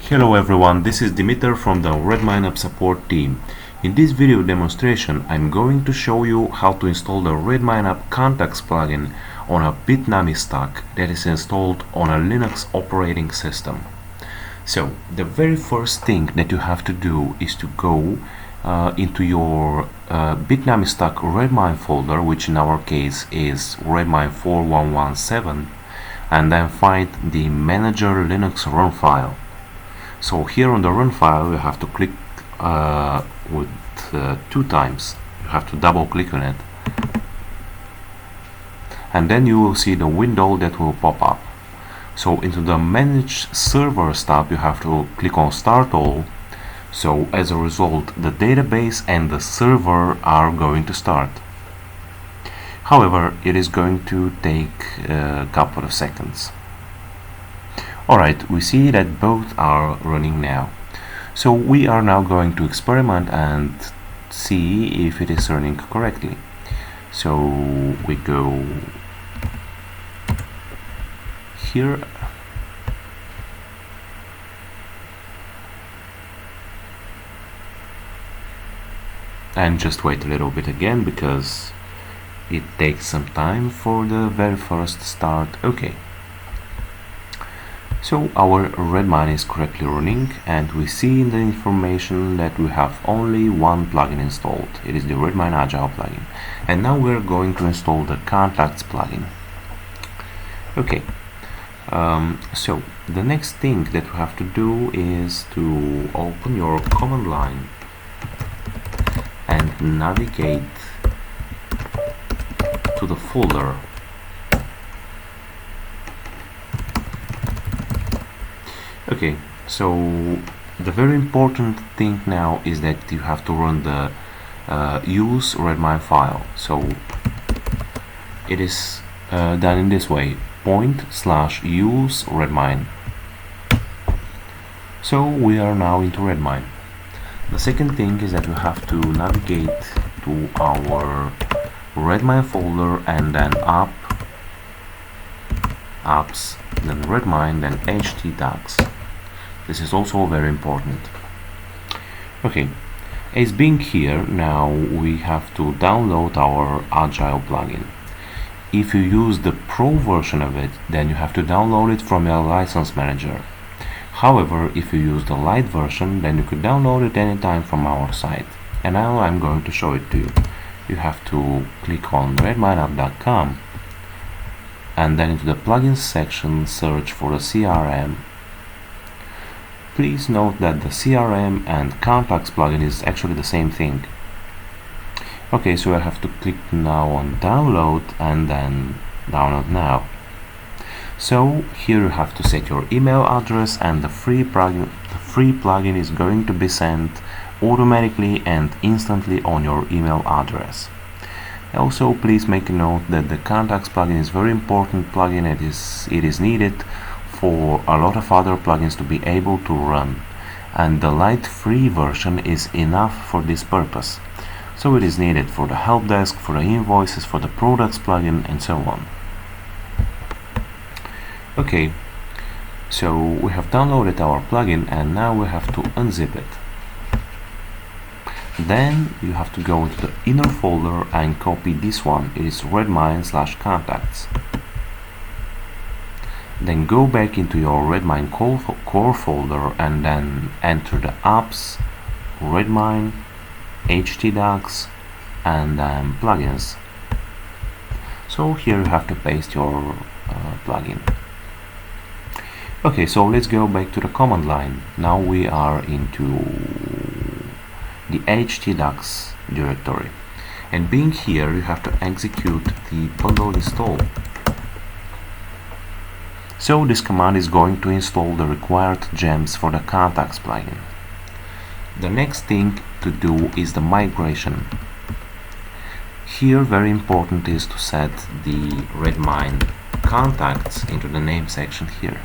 Hello everyone, this is Dimitar from the RedmineUP support team. In this video demonstration, I'm going to show you how to install the RedmineUP contacts plugin on a Bitnami stack that is installed on a Linux operating system. So, the very first thing that you have to do is to go into your Bitnami stack Redmine folder, which in our case is Redmine 4117, and then find the manager Linux run file. So here on the run file you have to click with 2 times. You have to double click on it, and then you will see the window that will pop up. So into the manage servers tab you have to click on start all. So as a result the database and the server are going to start. However, it is going to take a couple of seconds. Alright, we see that both are running now. So we are now going to experiment and see if it is running correctly. So we go here and just wait a little bit again because it takes some time for the very first start. Okay. So our Redmine is correctly running, and we see in the information that we have only one plugin installed. It is the Redmine Agile plugin. And now we're going to install the Contacts plugin. Okay, so the next thing that we have to do is to open your command line and navigate to the folder. Okay, so the very important thing now is that you have to run the use Redmine file. So it is done in this way: /use Redmine. So we are now into Redmine. The second thing is that we have to navigate to our Redmine folder and then apps, then Redmine, then htdocs. This is also very important. Okay, as being here, now we have to download our Agile plugin. If you use the Pro version of it, then you have to download it from your license manager. However, if you use the Lite version, then you could download it anytime from our site. And now I'm going to show it to you. You have to click on RedmineUp.com and then into the plugins section search for the CRM. Please note that the CRM and Contacts plugin is actually the same thing. Okay, so I have to click now on download and then download now. So here you have to set your email address, and the free plugin is going to be sent automatically and instantly on your email address. Also, please make a note that the Contacts plugin is very important plugin. It is needed for a lot of other plugins to be able to run, and the Lite free version is enough for this purpose. So it is needed for the help desk, for the invoices, for the products plugin, and so on. Okay, so we have downloaded our plugin and now we have to unzip it. Then you have to go into the inner folder and copy this one. It is Redmine/contacts. Then go back into your Redmine core folder and then enter the apps, Redmine, htdocs, and then plugins. So here you have to paste your plugin. Okay, so let's go back to the command line. Now we are into the htdocs directory, and being here you have to execute the bundle install. So this command is going to install the required gems for the Contacts plugin. The next thing to do is the migration. Here very important is to set the Redmine contacts into the name section here.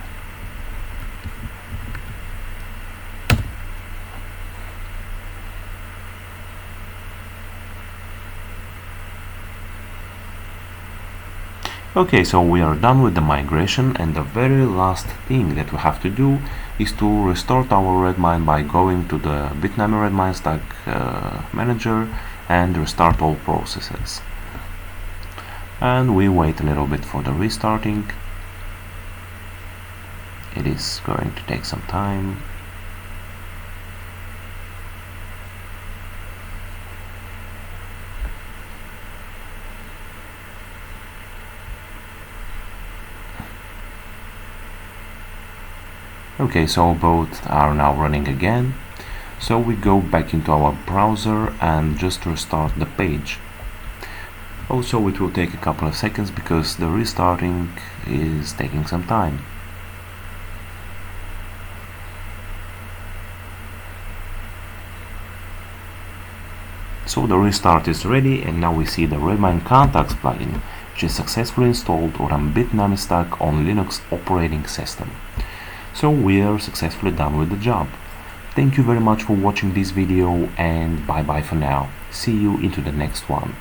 Okay, so we are done with the migration, and the very last thing that we have to do is to restart our Redmine by going to the Bitnami Redmine Stack manager and restart all processes. And we wait a little bit for the restarting. It is going to take some time. Okay, so both are now running again. So we go back into our browser and just restart the page. Also, it will take a couple of seconds because the restarting is taking some time. So the restart is ready, and now we see the Redmine Contacts plugin, which is successfully installed on Bitnami Stack on Linux operating system. So we are successfully done with the job. Thank you very much for watching this video, and bye bye for now. See you into the next one.